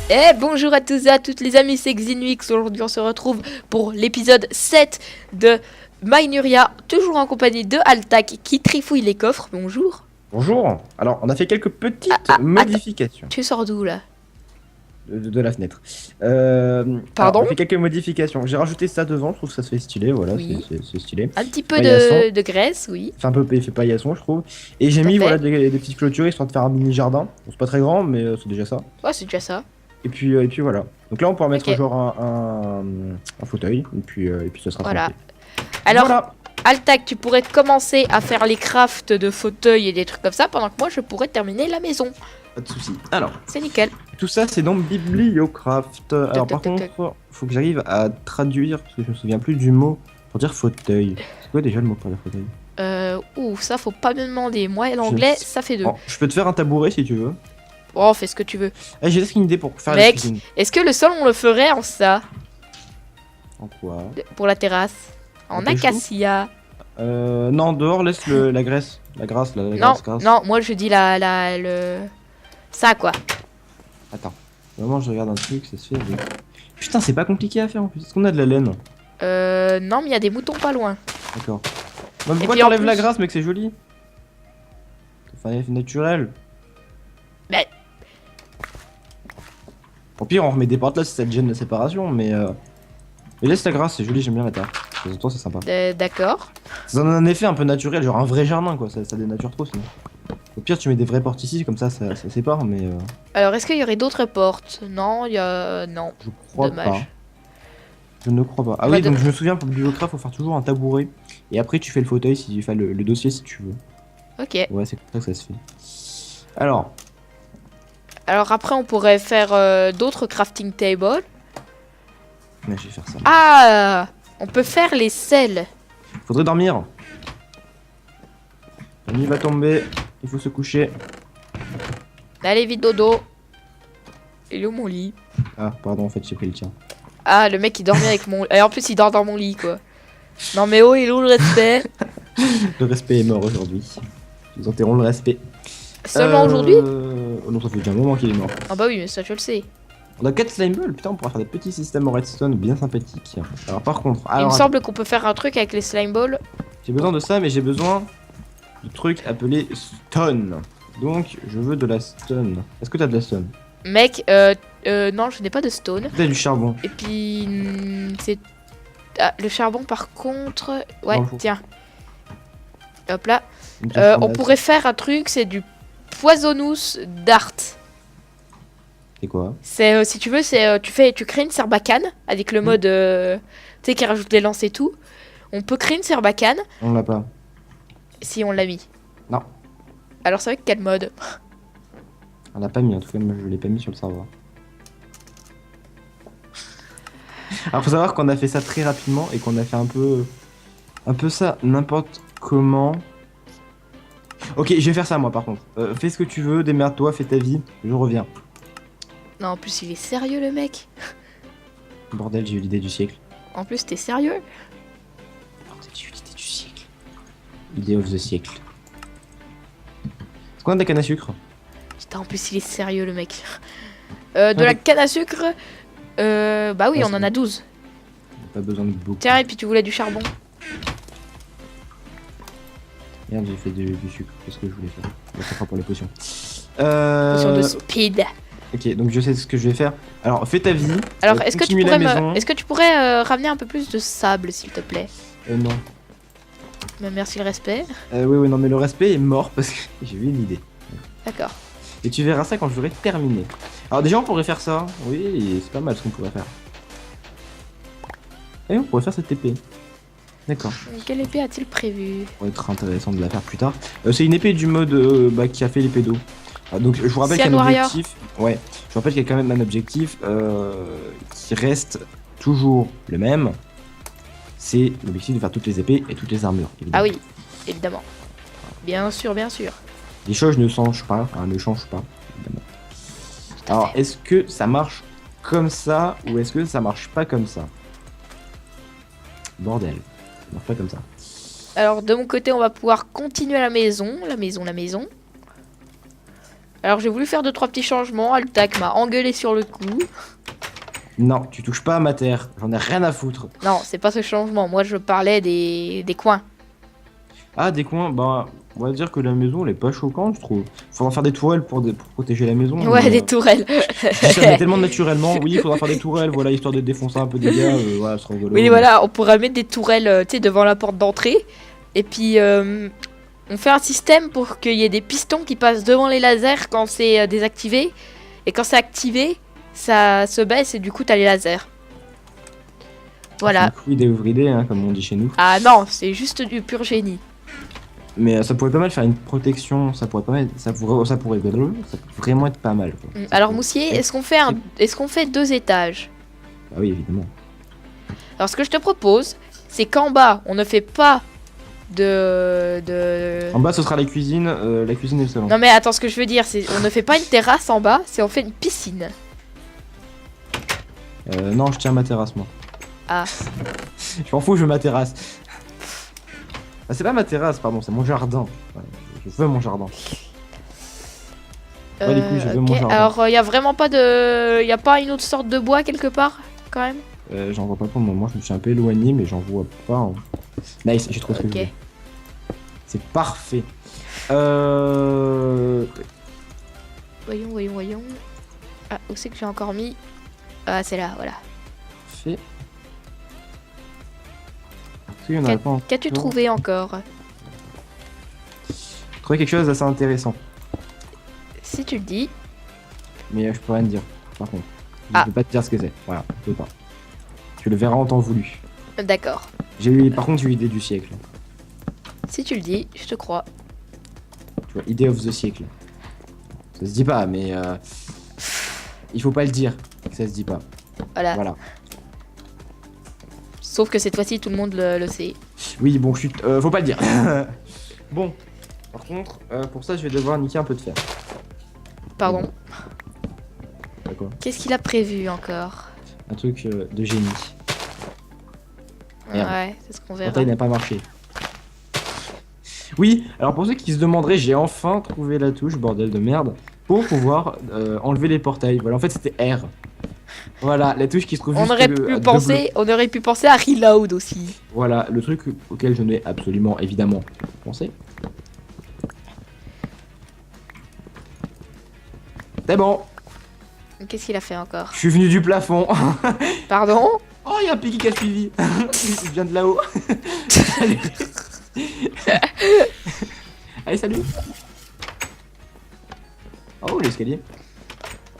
Et bonjour à tous et à toutes les amis, c'est Xinwix. Aujourd'hui on se retrouve pour l'épisode 7 de Mynuria, toujours en compagnie de Altac qui trifouille les coffres. Bonjour. Bonjour. Alors, on a fait quelques petites Attends, modifications tu sors d'où là? de la fenêtre. Alors, Pardon? on a fait quelques modifications. J'ai rajouté ça devant, je trouve que ça se fait stylé, voilà, Oui. c'est stylé. Un petit peu Paillasson. de graisse, oui. Fait un peu effet paillasson, je trouve. Et j'ai Tout à mis fait. voilà, des petites clôtures histoire de faire un mini jardin. Bon, c'est pas très grand, mais c'est déjà ça. Ouais, c'est déjà ça. Et puis voilà. Donc là, on pourra mettre Ok. genre un fauteuil. Et puis ça sera Voilà. tranquille. Alors, Voilà. Altac, tu pourrais commencer à faire les crafts de fauteuils et des trucs comme ça pendant que moi je pourrais terminer la maison. Pas de soucis. Alors, C'est nickel. tout ça, c'est dans Bibliocraft. Alors, par toc, toc. contre, faut que j'arrive à traduire, parce que je me souviens plus du mot pour dire fauteuil. C'est quoi déjà le mot pour dire fauteuil? Ça faut pas me demander. Moi, l'anglais, ça fait 2. Bon, je peux te faire un tabouret si tu veux. Oh, fais ce que tu veux. Eh, j'ai une idée pour faire Mec. la cuisine. Est-ce que le sol, on le ferait en ça? En quoi? Pour la terrasse? En En pécho acacia? Non, dehors, laisse la graisse. La grasse, la Non, grasse. non, moi je dis le... Ça, quoi. Attends. Vraiment, je regarde un truc, ça se fait. Putain, c'est pas compliqué à faire en plus. Est-ce qu'on a de la laine? Non, mais il y a des moutons pas loin. D'accord. Bah, pourquoi puis, en t'enlèves la plus- grasse, mec? C'est joli. Enfin, naturel. Mais- Au pire, on remet des portes là si ça te gêne la séparation, mais laisse la grasse, c'est joli, j'aime bien la terre. De temps en temps, c'est sympa. D'accord. Ça donne un effet un peu naturel, genre un vrai jardin quoi, ça dénature trop sinon. Au pire, tu mets des vraies portes ici, comme ça sépare, mais Alors, est-ce qu'il y aurait d'autres portes? Non, il y a... Non. je crois Dommage. pas. Je ne crois pas. Ah Bah, oui, de- donc je me souviens pour le bibliocraft, faut faire toujours un tabouret. Et après, tu fais le fauteuil, enfin le dossier si tu veux. Ok. Ouais, c'est comme ça que ça se fait. Alors, Alors après, on pourrait faire d'autres crafting tables. je vais faire ça. Ah! On peut faire les selles. Faudrait dormir. La nuit va tomber, il faut se coucher. Allez, vite, dodo. Il est où mon lit? Ah, pardon, en fait, j'ai pris le tien. Ah, le mec, il dormait avec mon... Et en plus, il dort dans mon lit, quoi. Non mais oh, il est où le respect? Le respect est mort aujourd'hui. Nous enterrons le respect. Seulement aujourd'hui? Oh non, ça fait déjà un moment qu'il est mort. Ah bah oui, mais ça je le sais. On a 4 slime balls, putain, on pourra faire des petits systèmes en redstone bien sympathiques. Alors, par contre, Il me alors, semble qu'on peut faire un truc avec les slime balls. j'ai besoin de ça, mais j'ai besoin de trucs appelés stone. Donc, je veux de la stone. Est-ce que t'as de la stone? Mec, non, je n'ai pas de stone. T'as du charbon. Et puis, c'est... Ah, le charbon par contre... Ouais, Dans le four. tiens. Hop là. Une petite On fournaise. pourrait faire un truc, c'est du poisonous dart. C'est quoi? C'est, si tu veux, c'est tu crées une serbacane avec le mode, tu sais, qui rajoute des lances et tout. On peut créer une serbacane On l'a pas. si on l'a mis. Non. Alors c'est avec quel mode? On l'a pas mis, en tout cas, moi je l'ai pas mis sur le serveur. Alors, faut savoir qu'on a fait ça très rapidement et qu'on a fait un peu ça n'importe comment. Ok, je vais faire ça moi par contre. Fais ce que tu veux, démerde-toi, fais ta vie, je reviens. Non, en plus il est sérieux le mec. Bordel, j'ai eu l'idée du siècle. En plus t'es sérieux. Bordel, j'ai eu l'idée du siècle. Idée of the siècle. C'est quoi des canne à sucre? Putain, en plus il est sérieux le mec. De la canne à sucre. Bah oui, Ouais, on en c'est a 12. Pas besoin de beaucoup. Tiens, et puis tu voulais du charbon. Merde, j'ai fait du sucre. Qu'est-ce que je voulais faire? Ça fera pour les potions. Potion de speed. Ok, donc je sais ce que je vais faire. Alors, fais ta vie. Alors, est-ce que tu continue la pourrais maison. est-ce que tu pourrais ramener un peu plus de sable, s'il te plaît? Non. Bah, merci le respect. Oui, non, mais le respect est mort parce que j'ai eu une idée. D'accord. Et tu verras ça quand j'aurai terminé. Alors déjà on pourrait faire ça. Oui, c'est pas mal ce qu'on pourrait faire. Et on pourrait faire cette épée. D'accord. Quelle épée a-t-il prévu? Ça pourrait être intéressant de la faire plus tard. C'est une épée du mode qui a fait l'épée d'eau. Donc je vous rappelle qu'il y a Cyan un Warrior. objectif. Ouais. Je vous rappelle qu'il y a quand même un objectif qui reste toujours le même. C'est l'objectif de faire toutes les épées et toutes les armures. Évidemment. Ah oui, évidemment. Bien sûr, bien sûr. Les choses ne changent pas, hein, ne changent pas. Évidemment. Tout à Alors, fait. est-ce que ça marche comme ça ou est-ce que ça marche pas comme ça? Bordel, ça marche pas comme ça. Alors, de mon côté, on va pouvoir continuer la maison. La maison. Alors j'ai voulu faire 2-3 petits changements. Altac m'a engueulé sur le coup. Non, tu touches pas à ma terre. J'en ai rien à foutre. Non, c'est pas ce changement. Moi je parlais des coins. Ah, des coins, bah, on va dire que la maison, elle est pas choquante, je trouve. Faudra faire des tourelles pour protéger la maison. Ouais, mais, des tourelles. ça met tellement naturellement. Oui, il faudra faire des tourelles, voilà, histoire de défoncer un peu des gars. Voilà, ce sera rigolo. Oui, voilà, on pourrait mettre des tourelles tu sais, devant la porte d'entrée. Et puis, on fait un système pour qu'il y ait des pistons qui passent devant les lasers quand c'est désactivé. Et quand c'est activé, ça se baisse et du coup, t'as les lasers. Voilà. Idée ouvre idée, hein, comme on dit chez nous. Ah non, c'est juste du pur génie. Mais ça pourrait pas mal faire une protection, ça pourrait vraiment être pas mal. Quoi. Alors, Moussier, est-ce qu'on fait 2 étages? Ah oui, évidemment. Alors, ce que je te propose, c'est qu'en bas, on ne fait pas de... En bas, ce sera la cuisine et le salon. Non mais attends, ce que je veux dire, c'est on ne fait pas une terrasse en bas, c'est on fait une piscine. Non, je tiens ma terrasse, moi. Ah. Je m'en fous, je veux ma terrasse. Ah, c'est pas ma terrasse, pardon, c'est mon jardin. Ouais, je veux mon jardin. Ouais, les couilles, je veux mon jardin. Alors, y a vraiment pas de... Y a pas une autre sorte de bois quelque part, quand même? J'en vois pas pour le moment, je me suis un peu éloigné, mais j'en vois pas. Hein. Nice, j'ai trouvé ce que je veux. C'est parfait. Voyons. Ah, où c'est que j'ai encore mis? Ah, c'est là, voilà. Parfait. Qu'as-tu trouvé encore? J'ai trouvé quelque chose d'assez intéressant. Si tu le dis. Mais je peux rien te dire, par contre. Ah. Je peux pas te dire ce que c'est. Voilà, je peux pas. Tu le verras en temps voulu. D'accord. Par contre, j'ai eu l'idée du siècle. Si tu le dis, je te crois. Tu vois, idée of the siècle. Ça se dit pas, mais il faut pas le dire que ça se dit pas. Voilà. Sauf que cette fois-ci, tout le monde le sait. Oui, bon, chut, faut pas le dire. Bon, par contre, pour ça, je vais devoir niquer un peu de fer. Pardon. D'accord. Qu'est-ce qu'il a prévu encore? Un truc de génie. Merde. Ouais, c'est ce qu'on verra. Il n'a pas marché. Oui, alors pour ceux qui se demanderaient, j'ai enfin trouvé la touche, bordel de merde, pour pouvoir enlever les portails. Voilà, en fait, c'était R. Voilà, la touche qui se trouve On juste aurait pu penser à reload aussi. Voilà, le truc auquel je n'ai absolument, évidemment, pensé. C'est bon. Qu'est-ce qu'il a fait encore? Je suis venu du plafond. Pardon? Oh, il y a un piqué qui a suivi. Il vient de là-haut. Salut. Allez, salut. Oh, l'escalier.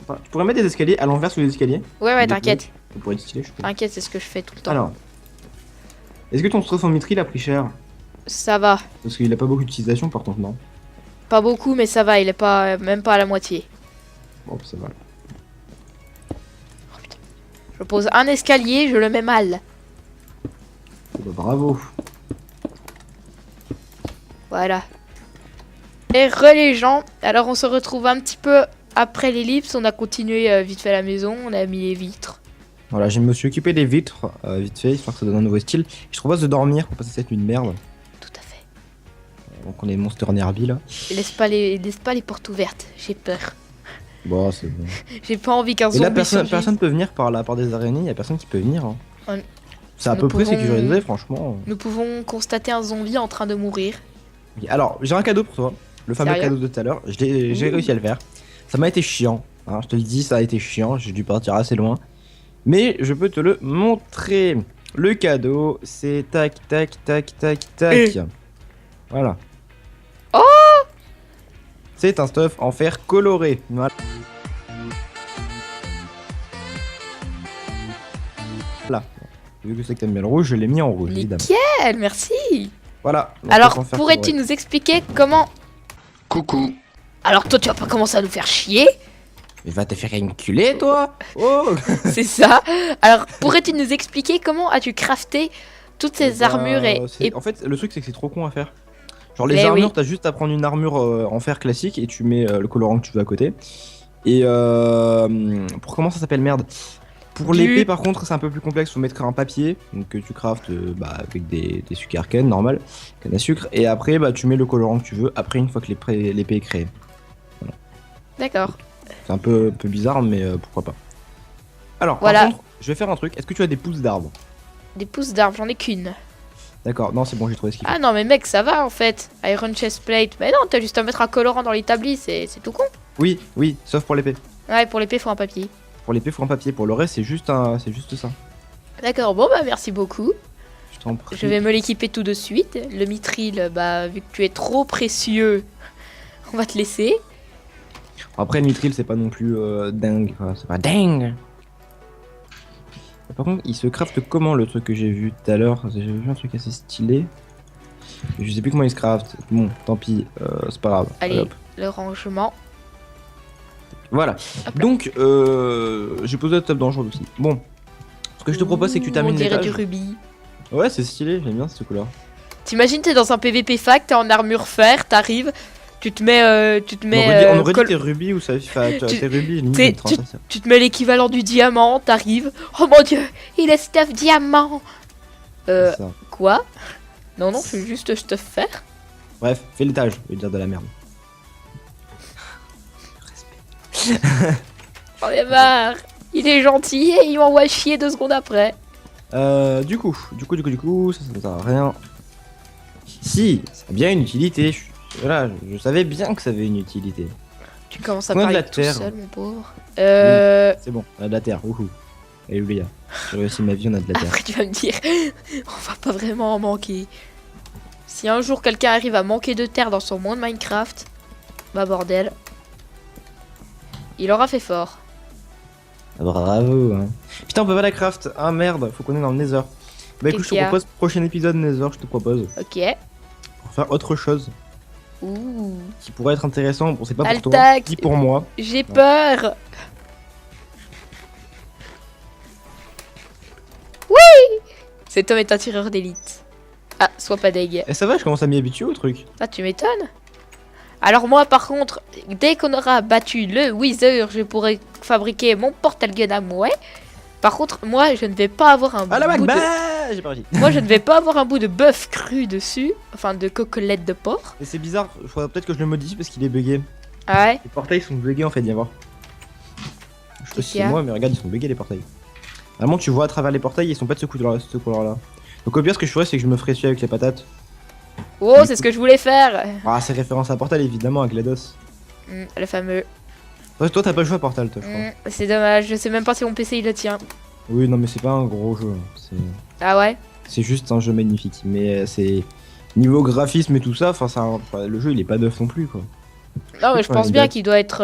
Enfin, tu pourrais mettre des escaliers à l'envers sur les escaliers. Ouais, t'inquiète. Ça pourrait être stylé, je trouve. T'inquiète, c'est ce que je fais tout le temps. Alors, est-ce que ton strophométrie il a pris cher? Ça va. Parce qu'il a pas beaucoup d'utilisation par contre, non? Pas beaucoup, mais ça va, il est pas même pas à la moitié. Bon, ça va. Oh, putain. Je pose un escalier, je le mets mal. Bah, bravo. Voilà. Et les gens, alors on se retrouve un petit peu après l'ellipse, on a continué vite fait la maison, on a mis les vitres. Voilà, je me suis occupé des vitres, vite fait, histoire que ça donne un nouveau style. Je te propose de dormir pour passer cette nuit de merde. Tout à fait. Donc on est Monster Nerby là. Laisse pas les portes ouvertes, j'ai peur. Bon, c'est bon. J'ai pas envie qu'un Et zombie là, personne surgisse. peut venir par la part des araignées, y a personne qui peut venir. Hein. Ouais. C'est à Nous peu près pouvons- sécurisé, franchement. Nous pouvons constater un zombie en train de mourir. Ok, alors, j'ai un cadeau pour toi. Le fameux Sérieux cadeau de tout à l'heure. J'ai réussi à le faire. Ça m'a été chiant. Hein, je te le dis, ça a été chiant. J'ai dû partir assez loin. Mais je peux te le montrer. Le cadeau, c'est tac, tac, tac, tac, tac. Voilà. Oh! C'est un stuff en fer coloré. Voilà. Là. Vu que c'est que t'aimes bien le rouge, je l'ai mis en rouge, évidemment. Nickel, merci. Voilà. Alors, pourrais-tu nous expliquer comment... Coucou. Alors toi, tu vas pas commencer à nous faire chier. Mais va te faire enculer, toi. Oh. C'est ça. Alors, pourrais-tu nous expliquer comment as-tu crafté toutes ces armures et... En fait, le truc, c'est que c'est trop con à faire. Genre, les Mais armures, oui. t'as juste à prendre une armure en fer classique et tu mets le colorant que tu veux à côté. Et pour comment ça s'appelle, merde. Pour Du- l'épée, par contre, c'est un peu plus complexe. Faut mettre un papier donc, que tu craftes avec des sucres arcane, normal, canne à sucre. Et après, tu mets le colorant que tu veux. Après, une fois que l'épée est créée. Voilà. D'accord. C'est un peu bizarre, mais pourquoi pas. Alors, Voilà. par contre, je vais faire un truc. Est-ce que tu as des pousses d'arbres? Des pousses d'arbres, j'en ai qu'une. D'accord, non, c'est bon, j'ai trouvé ce qu'il faut. Ah non, mais mec, ça va en fait. Iron chest plate. Mais non, t'as juste à mettre un colorant dans l'établi, c'est tout con. Oui, oui, sauf pour l'épée. Ouais, pour l'épée, faut un papier. Pour l'épée, faut un papier. Pour le reste, c'est juste ça. D'accord, bon bah merci beaucoup. Je t'en prie. Je vais me l'équiper tout de suite. Le mithril, bah vu que tu es trop précieux, on va te laisser. Après, le mithril, c'est pas non plus dingue. Enfin, c'est pas dingue. Par contre, il se crafte comment le truc que j'ai vu tout à l'heure? J'ai vu un truc assez stylé. Je sais plus comment il se crafte. Bon, tant pis, c'est pas grave. Allez, Hop. le rangement. Voilà. Hop là. Donc, j'ai posé la table dangereuse aussi. Bon, ce que je te propose, c'est que tu termines On dirait l'étage. du rubis. Ouais, c'est stylé, j'aime bien cette couleur. T'imagines, t'es dans un PVP fac, t'es en armure fer, t'arrives, tu te mets. On aurait dit tes rubis ou ça fait tes rubis, limite, t'es- une trentaine. Tu te mets l'équivalent du diamant, t'arrives. Oh mon dieu, il est stuff diamant. C'est ça. Quoi? Non, non, c'est juste stuff fer. Bref, fais l'étage, je vais dire de la merde. Oh, mais marre. Il est gentil et il m'envoie chier 2 secondes après. Du coup, ça ne sert à rien. Si, ça a bien une utilité. Voilà, je savais bien que ça avait une utilité. Tu commences à On a de parler la tout terre. seul, mon pauvre. C'est bon, on a de la terre, wouhou. Alléluia. J'ai réussi ma vie, on a de la terre. Après, tu vas me dire, on va pas vraiment en manquer. Si un jour quelqu'un arrive à manquer de terre dans son monde Minecraft, bah bordel. Il aura fait fort. Ah, bravo. Hein. Putain, on peut pas la craft. Ah merde, faut qu'on est dans le Nether. Bah écoute, Qu'est-ce je qu'il y te a propose prochain épisode Nether, je te propose. Ok. Pour faire autre chose Ouh. qui pourrait être intéressant. Bon, c'est pas pour toi, Altac. ni pour moi. J'ai peur. Oui. Cet homme est un tireur d'élite. Ah, sois pas deg. Et ça va, je commence à m'y habituer au truc. Ah, tu m'étonnes. Alors moi, par contre, dès qu'on aura battu le Wither, je pourrai fabriquer mon portal gun à moi. Par contre, moi, je ne vais pas avoir un Ah la bout de... bah j'ai pas réussi. Moi, je ne vais pas avoir un bout de bœuf cru dessus. Enfin, de coquelette de porc. Et c'est bizarre, il faudrait peut-être que je le modifie parce qu'il est bugué. Ah ouais. Les portails sont buggés en fait, viens voir. Je sais pas Qu'est-ce si qu'il y c'est a moi, mais regarde, ils sont buggés les portails. Vraiment, tu vois à travers les portails, ils sont pas de ce couleur-là. Donc au pire, ce que je ferais, c'est que je me ferais dessus avec les patates. Oh, c'est ce que je voulais faire. Ah, c'est référence à Portal évidemment, avec GLaDOS. Le fameux. Ouais, toi, t'as pas le choix Portal, toi, je crois. C'est dommage, je sais même pas si mon PC il le tient. Oui, non, mais c'est pas un gros jeu. Ah ouais. C'est juste un jeu magnifique. Mais c'est. Niveau graphisme et tout ça, le jeu il est pas neuf non plus quoi. Non, mais je Ouais, pense une bien date. qu'il doit être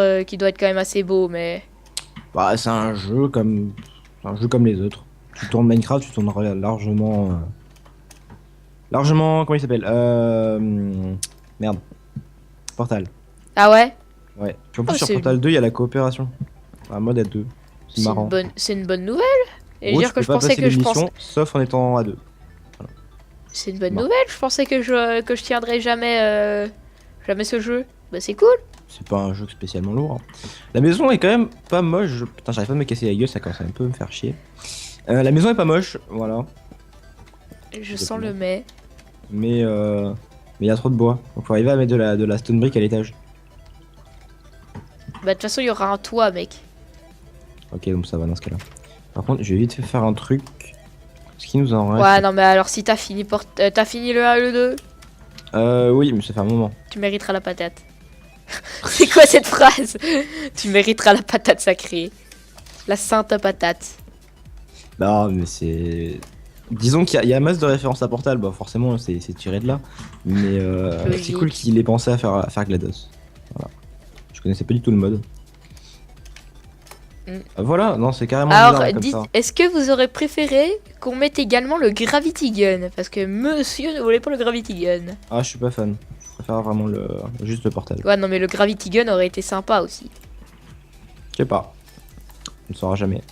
quand même assez beau, mais. Bah, c'est un jeu comme. Les autres. Tu tournes Minecraft, tu tourneras largement. Largement. Comment il s'appelle Merde. Portal. Ah ouais. Ouais. Puis en plus, Oh, sur c'est- Portal 2, il y a la coopération. Un mode à deux. C'est marrant. C'est une bonne nouvelle. Et En gros, dire tu que peux je pas pensais passer que les je pensais. missions, sauf en étant à deux. C'est une bonne Non. nouvelle. Je pensais que je tiendrais jamais ce jeu. Bah c'est cool. C'est pas un jeu spécialement lourd. Hein. La maison est quand même pas moche. Putain, j'arrive pas à me casser la gueule, ça commence à un peu me faire chier. La maison est pas moche, voilà. Je sens le mais. Mais il y a trop de bois. Donc faut arriver à mettre de la stone brick à l'étage. Bah de toute façon il y aura un toit, mec. Ok, donc ça va dans ce cas-là. Par contre, je vais vite fait faire un truc. Ce qui nous en reste. Ouais, non mais alors si t'as fini t'as fini le 1 et le 2, Oui, mais ça fait un moment. tu mériteras la patate. C'est quoi cette phrase? Tu mériteras la patate sacrée. La sainte patate. Non, mais c'est. Disons qu'il y a masse de références à Portal, bah forcément c'est tiré de là. Mais c'est Logique. cool qu'il ait pensé à faire GLaDOS. Voilà. Je connaissais pas du tout le mode. Voilà, non, c'est carrément Alors, bizarre, comme dites, ça. est-ce que vous aurez préféré qu'on mette également le Gravity Gun? Parce que monsieur ne voulait pas le Gravity Gun. Ah, je suis pas fan. Je préfère vraiment juste le Portal. Ouais, non, mais le Gravity Gun aurait été sympa aussi. Je sais pas. On ne saura jamais.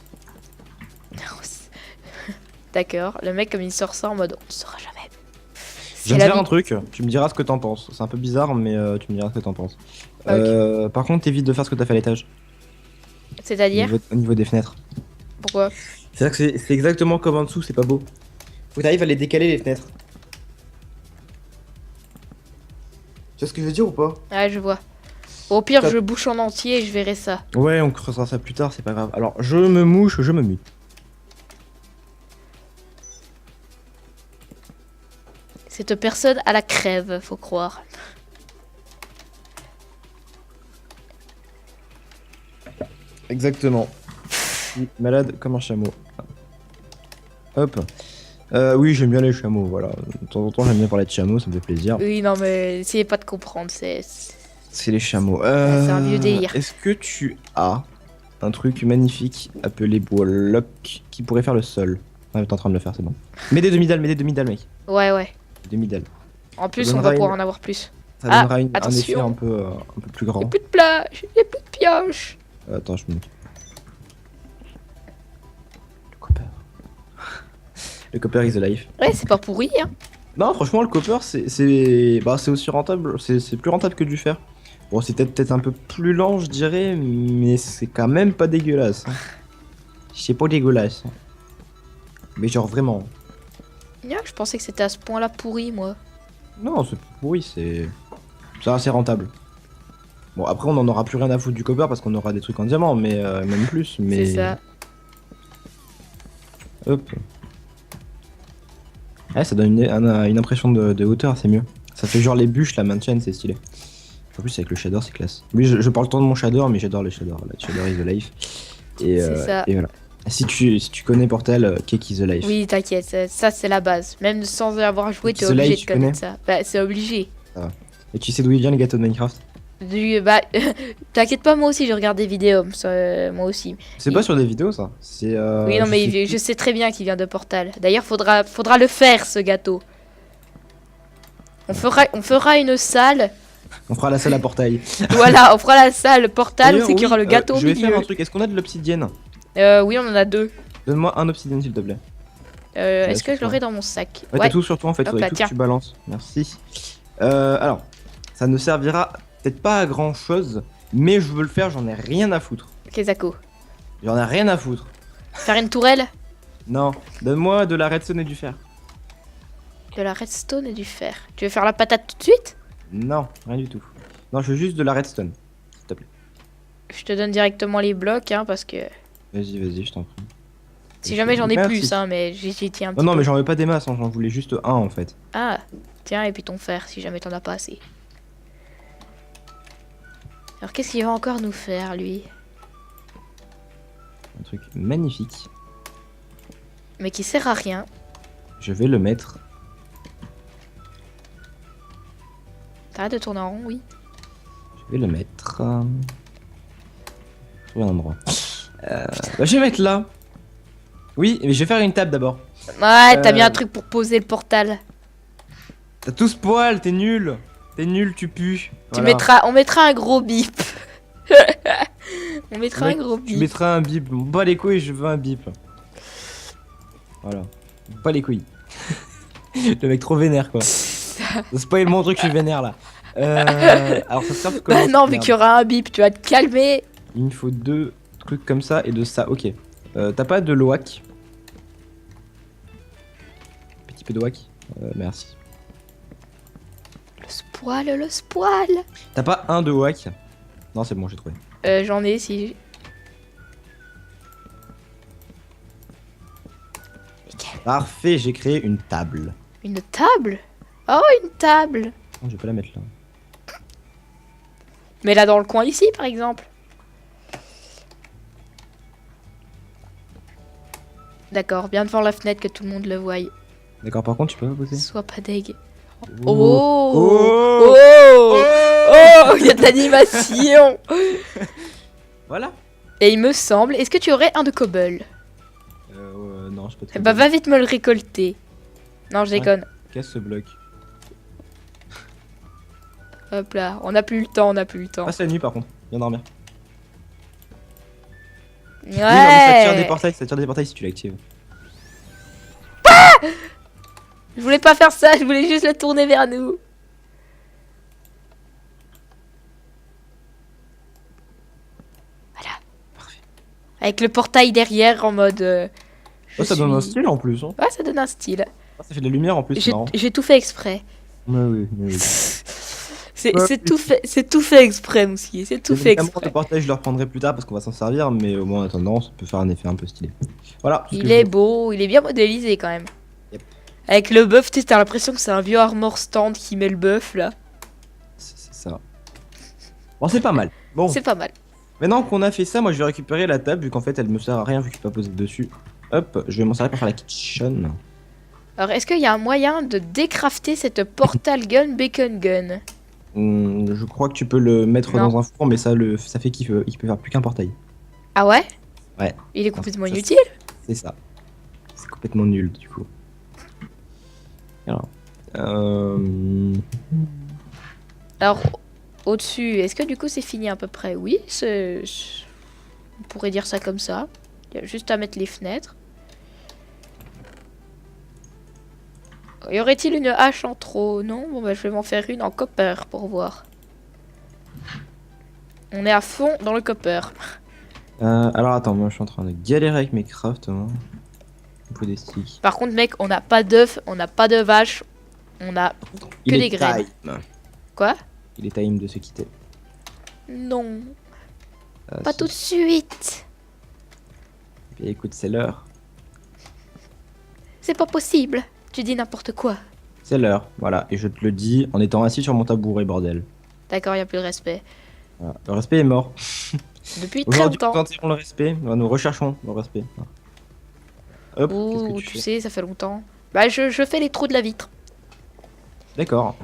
D'accord, le mec comme il sort ça en mode on ne saura jamais. Je viens de la faire vie. un truc, tu me diras ce que t'en penses. C'est un peu bizarre, mais tu me diras ce que t'en penses. Ok. Par contre, évite de faire ce que t'as fait à l'étage. C'est-à-dire Au niveau des fenêtres. Pourquoi? C'est-à-dire que c'est exactement comme en dessous, c'est pas beau. Faut que t'arrives à les décaler les fenêtres. Tu vois ce que je veux dire ou pas? Ouais, je vois. Au pire, Top. je bouche en entier et je verrai ça. Ouais, on creusera ça plus tard, c'est pas grave. Alors, je me mouche, je me mute. Cette personne à la crève, faut croire. Exactement. Je suis malade comme un chameau. Hop. Oui, j'aime bien les chameaux, voilà. De temps en temps, j'aime bien parler de chameaux, ça me fait plaisir. Oui, non, mais essayez pas de comprendre, c'est... C'est les chameaux. c'est un vieux délire. Est-ce que tu as un truc magnifique appelé bloc qui pourrait faire le sol? Ouais, t'es en train de le faire, c'est bon. Mets des demi-dalles, mec. Ouais. Demi-dalles. En plus, Ça on donnera va pouvoir une- en avoir plus. Ça Ah, donnera un effet attention. un peu plus grand. Y'a plus de plage, y'a plus de pioche. Attends, je me mets. Le copper. Le copper is the life. Ouais, c'est pas pourri, hein. Non, franchement, le copper, c'est aussi rentable. C'est plus rentable que du fer. Bon, c'est peut-être un peu plus lent, je dirais, mais c'est quand même pas dégueulasse. Hein. C'est pas dégueulasse. Hein. Mais genre vraiment. Yeah, je pensais que c'était à ce point-là pourri, moi. Non, c'est oui, c'est assez rentable. Bon, après, on en aura plus rien à foutre du copper parce qu'on aura des trucs en diamant, mais même plus. Mais C'est ça. hop. Ouais, ça donne une impression de hauteur, c'est mieux. Ça fait genre les bûches, la main de chaîne, c'est stylé. En plus, avec le shader, c'est classe. Oui, je parle tant de mon shader, mais j'adore les shaders. Le shader is the life. C'est ça. Et voilà. Si tu connais Portal, Cake is the life. Oui, t'inquiète, ça c'est la base. Même sans avoir joué, t'es The obligé Light, de tu connaître ça. Bah, c'est obligé. Et tu sais d'où il vient le gâteau de Minecraft? Bah, t'inquiète pas, moi aussi je regarde des vidéos, moi aussi. C'est pas sur des vidéos, ça. C'est. Oui, non, mais sais je sais très bien qu'il vient de Portal. D'ailleurs, faudra le faire, ce gâteau. On fera une salle. On fera la salle à portail. Voilà, on fera la salle Portal, D'ailleurs, c'est qu'il y aura oui, le gâteau au je vais milieu. faire un truc. Est-ce qu'on a de l'obsidienne? Oui, on en a 2. Donne-moi un obsidienne, s'il te plaît. Est-ce que sur je l'aurai dans mon sac? Ouais, t'as tout sur toi en fait. Hop Faudrait là, tout que tiens. tu balances. Merci. Alors, ça ne servira peut-être pas à grand chose, mais je veux le faire. J'en ai rien à foutre. Ok, Zako. J'en ai rien à foutre. Faire une tourelle? Non, donne-moi de la redstone et du fer. De la redstone et du fer. Tu veux faire la patate tout de suite? Non, rien du tout. Non, je veux juste de la redstone, s'il te plaît. Je te donne directement les blocs, hein, parce que Vas-y, je t'en prie. si jamais j'en ai Merci. plus, hein, mais j'y tiens un petit Non, peu. mais j'en veux pas des masses, hein, j'en voulais juste un en fait. Ah, tiens, et puis ton fer, si jamais t'en as pas assez. Alors, qu'est-ce qu'il va encore nous faire, lui? Un truc magnifique. Mais qui sert à rien. Je vais le mettre. T'arrêtes de tourner en rond, oui. Je vais le mettre. Trouver un endroit. Bah, je vais mettre là. Oui, mais je vais faire une table d'abord. Ouais, t'as mis un truc pour poser le portal. T'as tous poil, t'es nul. T'es nul, tu pues. Voilà. On mettra un gros bip. On mettra Mec, un gros Tu bip. mettras un bip. Pas les couilles, je veux un bip. Voilà. Pas les couilles. Le mec trop vénère quoi. Ça spoil mon truc, je suis vénère là. Alors ça sert Bah non, vu qu'il y aura un bip, tu vas te calmer. Il me faut 2 trucs comme ça et de ça, ok. T'as pas de loac? Petit peu de wack. Merci. Le spoil. T'as pas un de wack? Non, c'est bon, j'ai trouvé. J'en ai si. Nickel. Parfait, j'ai créé une table. Une table? Oh, une table. Non, je vais pas la mettre là. Mais là dans le coin ici, par exemple. D'accord, bien devant la fenêtre que tout le monde le voie. D'accord, par contre, tu peux pas poser? Sois pas deg. Oh. Oh, Oh. oh, il y a de l'animation. Voilà. Et il me semble, est-ce que tu aurais un de cobble? Non, je peux te. Eh bah va vite me le récolter. Non, je déconne. Casse ce bloc. Hop là, on n'a plus le temps, on n'a plus le temps. Passe la nuit par contre, viens dormir. Ouais. Oui, non, mais ça tire des portails si tu l'actives. Je voulais pas faire ça, je voulais juste le tourner vers nous. Voilà. Parfait. Avec le portail derrière en mode... Oh, ça donne un style en plus. Hein. Ouais, ça donne un style. Ça fait de la lumière en plus, c'est marrant. J'ai tout fait exprès. Ouais, oui. C'est tout fait exprès, Moussier. C'est tout fait Le exprès. portail, je le reprendrai plus tard parce qu'on va s'en servir, mais au moins en attendant, ça peut faire un effet un peu stylé. Voilà. tout ce que Il je est veux. beau, il est bien modélisé quand même. Yep. Avec le bœuf, tu sais, t'as l'impression que c'est un vieux armor stand qui met le bœuf là. C'est ça. Bon, c'est pas mal. Bon, C'est pas mal. maintenant qu'on a fait ça, moi je vais récupérer la table vu qu'en fait elle me sert à rien vu que je suis pas posé dessus. Hop, je vais m'en servir pour faire la kitchen. Alors, est-ce qu'il y a un moyen de décrafter cette portal gun bacon gun? Je crois que tu peux le mettre Non. dans un four, mais ça fait qu'il peut faire plus qu'un portail. Ah ouais? Ouais. Il est complètement Ça, inutile. C'est ça. C'est complètement nul du coup. Alors. Alors, au-dessus, est-ce que du coup c'est fini à peu près? Oui, on pourrait dire ça comme ça. Il y a juste à mettre les fenêtres. Y aurait-il une hache en trop? Non? Bon bah je vais m'en faire une en copper pour voir. On est à fond dans le copper. Alors attends, moi je suis en train de galérer avec mes crafts. Moi. Il faut des sticks. Par contre mec, on n'a pas d'œufs, on n'a pas de vaches, on a Il des est graines. time. Quoi? Il est time de se quitter. Non, pas Si. tout de suite. Eh bien, écoute, c'est l'heure. C'est pas possible. Tu dis n'importe quoi. C'est l'heure, voilà. Et je te le dis en étant assis sur mon tabouret, bordel. D'accord, y a plus de respect. Voilà. Le respect est mort. Depuis très Aujourd'hui, longtemps. nous enterrons le respect. Nous recherchons le respect. Hop, qu'est-ce Ouh, que tu fais sais, ça fait longtemps. Bah, je fais les trous de la vitre. D'accord.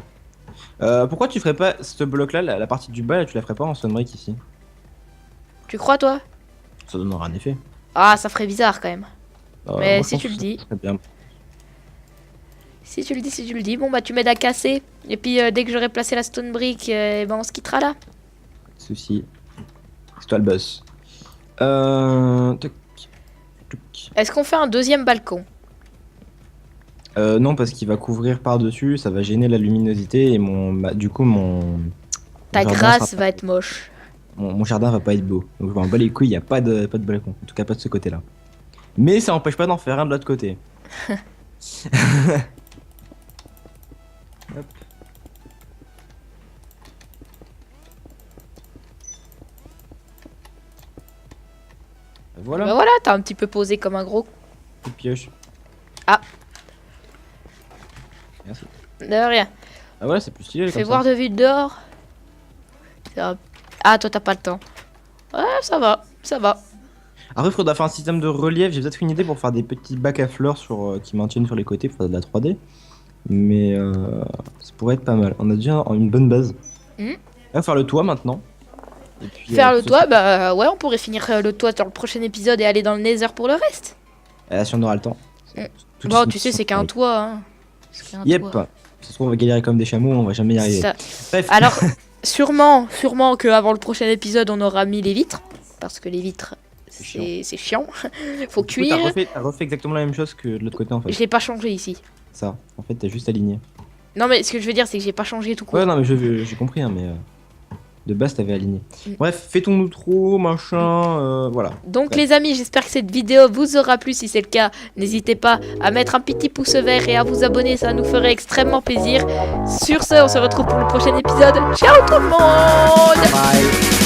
Pourquoi tu ferais pas ce bloc-là, la partie du bas, là, tu la ferais pas en stone ici? Tu crois, toi? Ça donnera un effet. Ah, ça ferait bizarre quand même. Mais Moi, je si pense tu le que dis. ça serait bien. Si tu le dis, bon bah tu m'aides à casser. Et puis dès que j'aurai placé la stone brick, ben on se quittera là. Pas de soucis. C'est toi le boss. Toc, toc. Est-ce qu'on fait un deuxième balcon? Non, parce qu'il va couvrir par-dessus, ça va gêner la luminosité et du coup, mon Ta jardin grâce sera- va être moche. mon jardin va pas être beau. Donc je m'en bats les couilles, il n'y a pas de balcon. En tout cas, pas de ce côté-là. Mais ça n'empêche pas d'en faire un de l'autre côté. Hop. Voilà, Bah voilà, t'as un petit peu posé comme un gros. coup de pioche. Ah. Merci. De rien. Ah ouais, c'est plus stylé Fais comme voir ça. de vue de dehors. Ah, toi t'as pas le temps. Ouais, ça va, ça va. Après, il faudra faire un système de relief. J'ai peut-être une idée pour faire des petits bacs à fleurs qui maintiennent sur les côtés pour faire de la 3D. Mais ça pourrait être pas mal. On a déjà une bonne base. Mhm. On va faire le toit maintenant. Et puis, Faire le ce toit, sera- bah ouais, on pourrait finir le toit dans le prochain épisode et aller dans le Nether pour le reste. Si on aura le temps. Mhm. Tout Bon, de tu sais, suite, c'est qu'un toit, hein. C'est qu'un Yep. toit. Ça se trouve, on va galérer comme des chameaux, on va jamais y arriver. Ça. Bref. Alors, sûrement que avant le prochain épisode, on aura mis les vitres. Parce que les vitres, c'est chiant. Faut Du coup, cuire. t'as refait exactement la même chose que de l'autre côté en fait. Je l'ai pas changé ici. Ça. En fait, t'as juste aligné. Non, mais ce que je veux dire, c'est que j'ai pas changé tout court. Ouais, non, mais j'ai compris, hein, mais de base, t'avais aligné. Mm. Bref, fais ton outro, machin, voilà. Donc Ouais. les amis, j'espère que cette vidéo vous aura plu. Si c'est le cas, n'hésitez pas à mettre un petit pouce vert et à vous abonner, ça nous ferait extrêmement plaisir. Sur ce, on se retrouve pour le prochain épisode. Ciao tout le monde! Bye.